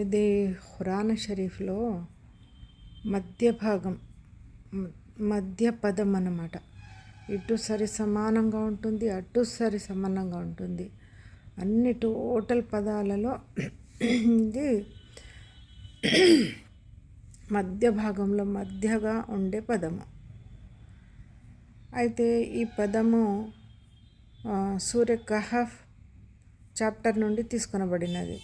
ఇది ఖురాన్ షరీఫ్లో మధ్య భాగం, మధ్య పదం అన్నమాట. ఇటు సరి సమానంగా ఉంటుంది, అటు సరి సమానంగా ఉంటుంది. అన్ని టోటల్ పదాలలో ఇది మధ్య భాగంలో మధ్యగా ఉండే పదము. అయితే ఈ పదము సూర్య కహఫ్ చాప్టర్ నుండి తీసుకొనబడినది.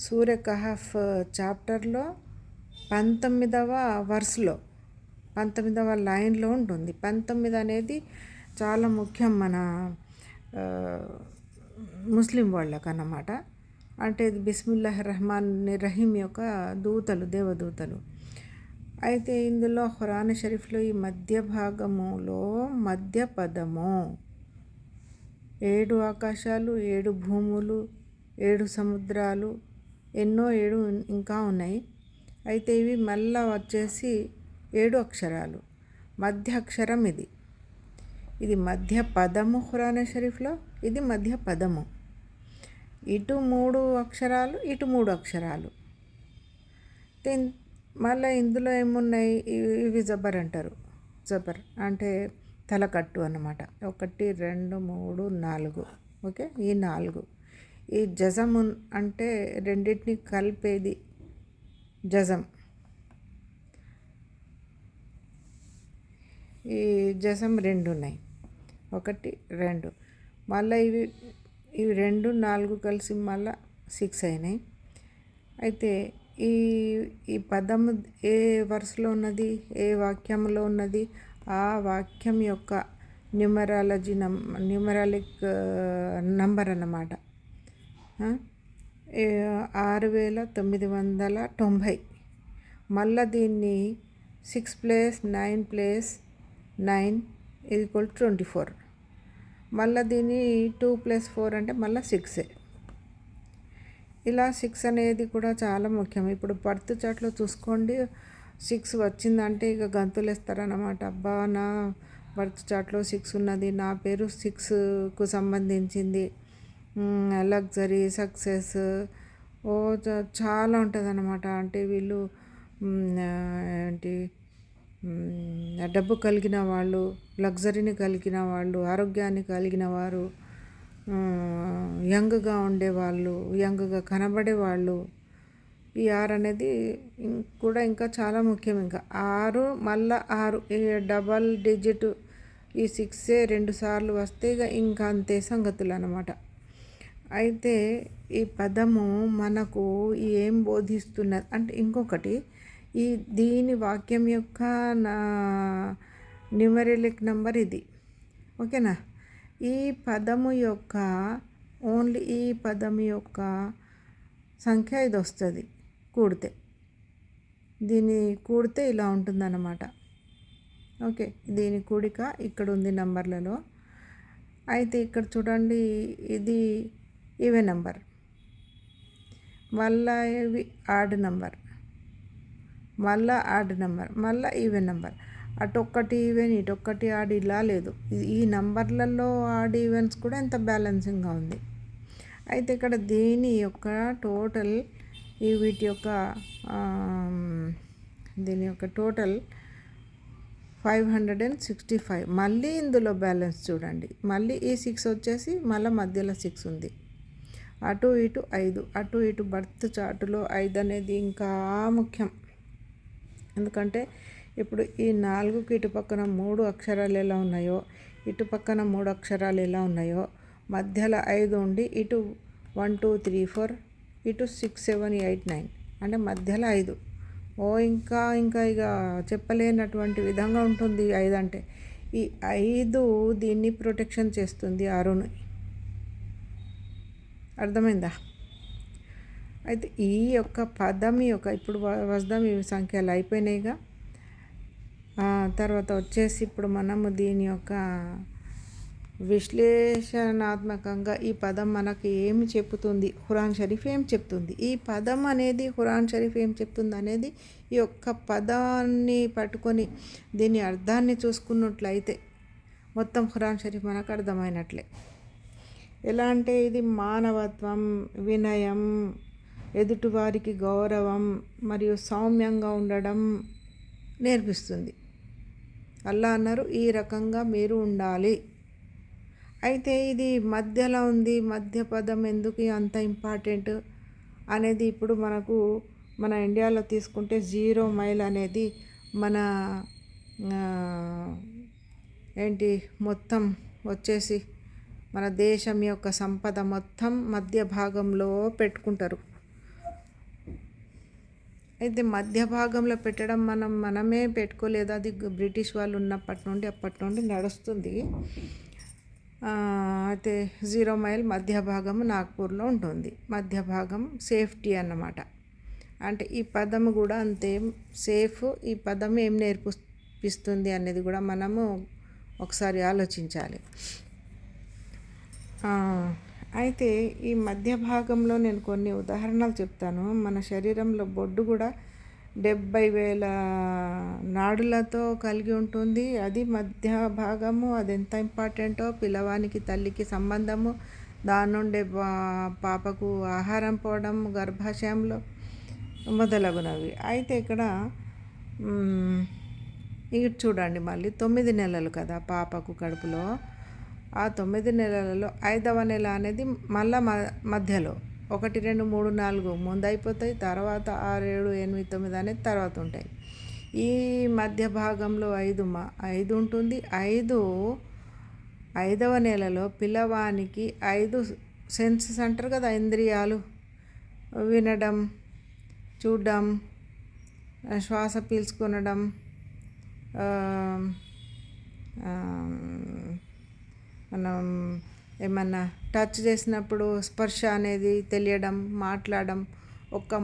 సూర్య కహఫ్ చాప్టర్లో 19వ వర్స్లో 19వ లైన్లో ఉంటుంది. 19 అనేది చాలా ముఖ్యం మన ముస్లిం వాళ్ళకు అన్నమాట. అంటే ఇది బిస్మిల్లాహ్ రహమాన్ రహీం యొక్క దూతలు, దేవదూతలు. అయితే ఇందులో ఖురాన్ షరీఫ్లో ఈ మధ్య భాగములో మధ్య పదము 7 ఆకాశాలు, 7 భూములు, 7 సముద్రాలు, ఎన్నో 7 ఇంకా ఉన్నాయి. అయితే ఇవి మళ్ళా వచ్చేసి 7 అక్షరాలు. మధ్య అక్షరం ఇది మధ్య పదము. ఖురాన్ షరీఫ్లో ఇది మధ్య పదము. ఇటు 3 అక్షరాలు, ఇటు 3 అక్షరాలు. మళ్ళీ ఇందులో ఏమున్నాయి, ఇవి జబర్ అంటారు. జబర్ అంటే తలకట్టు అన్నమాట. 1 2 3 4. ఓకే, ఈ 4. ఈ జజం అంటే రెండింటిని కలిపేది జజం. ఈ జజం 2 ఉన్నాయి, 1 2. మళ్ళీ ఇవి 2 4 కలిసి మళ్ళీ 6 అయినాయి. అయితే ఈ పదము ఏ వరుసలో ఉన్నది, ఏ వాక్యంలో ఉన్నది, ఆ వాక్యం యొక్క న్యూమరాలిక్ నంబర్ అన్నమాట. 6990. మళ్ళీ దీన్ని 6 + 9 + 9 = 24. మళ్ళీ దీన్ని 2 + 4 అంటే మళ్ళీ 6. ఇలా 6 అనేది కూడా చాలా ముఖ్యం. ఇప్పుడు బర్త్ చార్ట్లో చూసుకోండి, 6 వచ్చిందంటే ఇక గంతులు వేస్తారన్నమాట. అబ్బా, నా బర్త్ చార్ట్లో 6 ఉన్నది, నా పేరు 6కు సంబంధించింది, లగ్జరీ, సక్సెస్, చాలా ఉంటుంది అన్నమాట. అంటే వీళ్ళు ఏంటి డబ్బు కలిగిన వాళ్ళు, లగ్జరీని కలిగిన వాళ్ళు, ఆరోగ్యాన్ని కలిగిన వారు, యంగ్గా ఉండేవాళ్ళు, యంగ్గా కనబడేవాళ్ళు. ఈ 6 అనేది కూడా ఇంకా చాలా ముఖ్యం. ఇంకా 6 మళ్ళీ 6 డబల్ డిజిట్. ఈ 6 2 సార్లు వస్తే ఇంకా అంతే సంగతులు అన్నమాట. అయితే ఈ పదము మనకు ఏం బోధిస్తున్నది అంటే, ఇంకొకటి, దీని వాక్యం యొక్క న్యూమరిలిక్ నంబర్ ఇది. ఓకేనా. ఈ పదము యొక్క ఓన్లీ ఈ పదము యొక్క సంఖ్య ఇది వస్తుంది కూడితే. దీన్ని కూడితే ఇలా ఉంటుందన్నమాట. ఓకే, దీని కూడిక ఇక్కడ ఉంది నంబర్లలో. అయితే ఇక్కడ చూడండి, ఇది ఈవెన్ నెంబర్, మళ్ళా ఇవి ఆడ్ నెంబర్, మళ్ళా ఆడ్ నెంబర్, మళ్ళీ ఈవెన్ నెంబర్. అటొక్కటి ఈవెన్, ఇటొక్కటి ఆడ్, ఇలా లేదు. ఈ నంబర్లలో ఆడ్ ఈవెన్స్ కూడా ఎంత బ్యాలెన్సింగ్గా ఉంది. అయితే ఇక్కడ దీని యొక్క టోటల్, వీటి యొక్క దీని యొక్క టోటల్ 565. మళ్ళీ ఇందులో బ్యాలెన్స్ చూడండి, మళ్ళీ ఈ 6 వచ్చేసి మళ్ళీ మధ్యలో 6 ఉంది. అటు ఇటు 5, అటు ఇటు బర్త్ చార్టులో 5 అనేది ఇంకా ముఖ్యం. ఎందుకంటే ఇప్పుడు ఈ 4కి ఇటు పక్కన 3 అక్షరాలు ఎలా ఉన్నాయో, ఇటు పక్కన 3 అక్షరాలు ఎలా ఉన్నాయో, మధ్యలో 5 ఉండి ఇటు 1 2 3 4, ఇటు 6 7 8 9 అంటే మధ్యలో 5. ఇంకా ఇక చెప్పలేనటువంటి విధంగా ఉంటుంది 5 అంటే. ఈ 5 దీన్ని ప్రొటెక్షన్ చేస్తుంది, 6ని. అర్థమైందా? అయితే ఈ యొక్క పదం యొక్క ఇప్పుడు వద్దాం, ఇవి సంఖ్యలు అయిపోయినాయిగా. తర్వాత వచ్చేసి ఇప్పుడు మనము దీని యొక్క విశ్లేషణాత్మకంగా ఈ పదం మనకి ఏమి చెప్తుంది, ఖురాన్ షరీఫ్ ఏం చెప్తుంది, ఈ పదం అనేది ఖురాన్ షరీఫ్ ఏం చెప్తుంది అనేది ఈ యొక్క పదాన్ని పట్టుకొని దీని అర్థాన్ని చూసుకున్నట్లయితే మొత్తం ఖురాన్ షరీఫ్ మనకు అర్థమైనట్లే. ఎలా అంటే ఇది మానవత్వం, వినయం, ఎదుటివారికి గౌరవం మరియు సౌమ్యంగా ఉండడం నేర్పిస్తుంది. అల్లా అన్నారు, ఈ రకంగా మీరు ఉండాలి. అయితే ఇది మధ్యలో ఉంది. మధ్య పదం ఎందుకు అంత ఇంపార్టెంట్ అనేది ఇప్పుడు మన ఇండియాలో తీసుకుంటే 0 మైల్ అనేది మన మొత్తం వచ్చేసి మన దేశం యొక్క సంపద మొత్తం మధ్య భాగంలో పెట్టుకుంటారు. అయితే మధ్య భాగంలో పెట్టడం మనమే పెట్టుకోలేదు. అది బ్రిటిష్ వాళ్ళు ఉన్నప్పటి నుండి నడుస్తుంది. అయితే 0 మైల్ మధ్య భాగం నాగ్పూర్లో ఉంటుంది. మధ్య భాగం సేఫ్టీ అన్నమాట. అంటే ఈ పదం కూడా అంతే సేఫ్. ఈ పదం ఏం నేర్పిస్తుంది అనేది కూడా మనము ఒకసారి ఆలోచించాలి. అయితే ఈ మధ్య భాగంలో నేను కొన్ని ఉదాహరణలు చెప్తాను. మన శరీరంలో బొడ్డు కూడా 70,000 నాడులతో కలిగి ఉంటుంది. అది మధ్య భాగము. అది ఎంత ఇంపార్టెంటో పిల్లవానికి తల్లికి సంబంధము, దాని నుండి పాపకు ఆహారం పోవడం గర్భాశయంలో మొదలగునవి. అయితే ఇక్కడ ఇటు చూడండి, మళ్ళీ 9 నెలలు కదా పాపకు కడుపులో. ఆ 9 నెలలలో 5వ నెల అనేది మళ్ళా మధ్యలో 1, 2, 3, 4 ముందు అయిపోతాయి. తర్వాత 6, 7, 8, 9 అనేది తర్వాత ఉంటాయి. ఈ మధ్య భాగంలో 5 ఉంటుంది. 5వ నెలలో పిల్లవానికి 5 సెన్సెస్ అంటారు కదా, ఇంద్రియాలు, వినడం, చూడడం, శ్వాస పీల్చుకొనడం, మనం ఏమన్నా టచ్ చేసినప్పుడు స్పర్శ అనేది తెలియడం,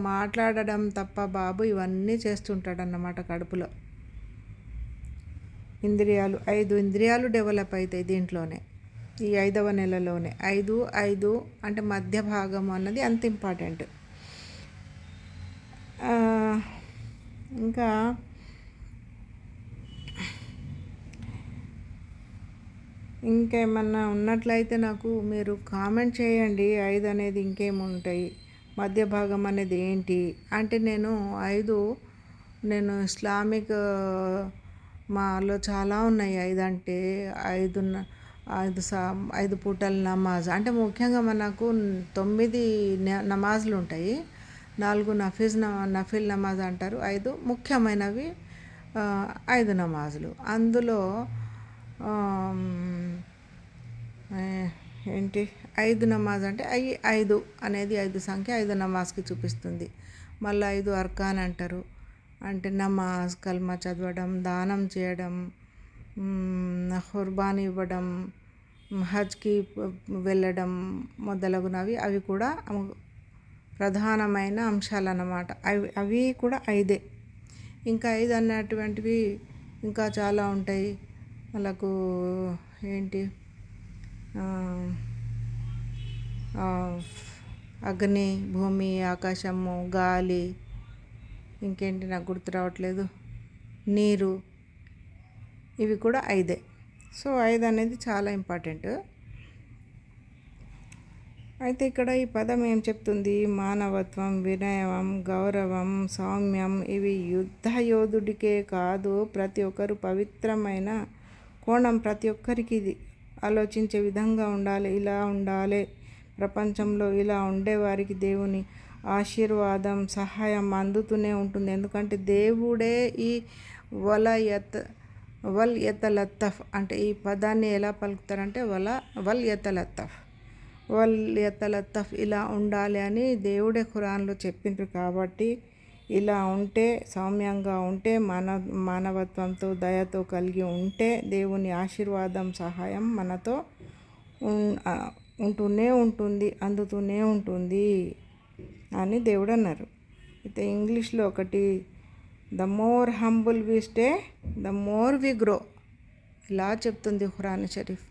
మాట్లాడడం తప్ప బాబు ఇవన్నీ చేస్తుంటాడన్నమాట కడుపులో. ఇంద్రియాలు 5 ఇంద్రియాలు డెవలప్ అవుతాయి దీంట్లోనే, ఈ 5వ నెలలోనే. 5 అంటే మధ్య భాగం అన్నది అంత ఇంపార్టెంట్. ఇంకా ఇంకేమన్నా ఉన్నట్లయితే నాకు మీరు కామెంట్ చేయండి. 5 అనేది ఇంకేముంటాయి, మధ్య భాగం అనేది ఏంటి అంటే నేను ఇస్లామిక్ మాలో చాలా ఉన్నాయి. 5 అంటే 5 పూటల నమాజ్ అంటే ముఖ్యంగా మనకు 9 నమాజులు ఉంటాయి. 4 నఫిల్ నమాజ్ అంటారు. 5 ముఖ్యమైనవి 5 నమాజులు. అందులో 5 నమాజ్ అంటే 5 అనేది 5 సంఖ్య 5 నమాజ్కి చూపిస్తుంది. మళ్ళీ 5 అర్కాన్ అంటారు. అంటే నమాజ్, కల్మా చదవడం, దానం చేయడం, ఖుర్బానీ ఇవ్వడం, హజ్కి వెళ్ళడం మొదలగునవి. అవి కూడా ప్రధానమైన అంశాలు అన్నమాట. అవి కూడా 5. ఇంకా 5 అన్నటువంటివి ఇంకా చాలా ఉంటాయి. వాళ్ళకు అగ్ని, భూమి, ఆకాశము, గాలి, ఇంకేంటి నాకు గుర్తు రావట్లేదు, నీరు, ఇవి కూడా 5. సో 5 అనేది చాలా ఇంపార్టెంట్. అయితే ఇక్కడ ఈ పదం ఏం చెప్తుంది? మానవత్వం, వినయం, గౌరవం, సౌమ్యం. ఇవి యుద్ధ యోధుడికే కాదు, ప్రతి ఒక్కరు పవిత్రమైన కోణం. ప్రతి ఒక్కరికి ఇది ఆలోచించే విధంగా ఉండాలి. ఇలా ఉండాలి. ప్రపంచంలో ఇలా ఉండేవారికి దేవుని ఆశీర్వాదం, సహాయం అందుతూనే ఉంటుంది. ఎందుకంటే దేవుడే ఈ వల్ యతలత్తఫ్ అంటే ఈ పదాన్ని ఎలా పలుకుతారంటే వల్ యతలత్తఫ్ ఇలా ఉండాలి అని దేవుడే ఖురాన్లో చెప్పిండ్రు. కాబట్టి ఇలా ఉంటే, సౌమ్యంగా ఉంటే, మానవత్వంతో దయతో కలిగి ఉంటే దేవుని ఆశీర్వాదం, సహాయం మనతో ఉంటూనే ఉంటుంది, అందుతూనే ఉంటుంది అని దేవుడు అన్నారు. అయితే ఇంగ్లీష్లో ఒకటి, the more humble we stay the more we grow, ఇలా చెప్తుంది ఖురాన్ షరీఫ్.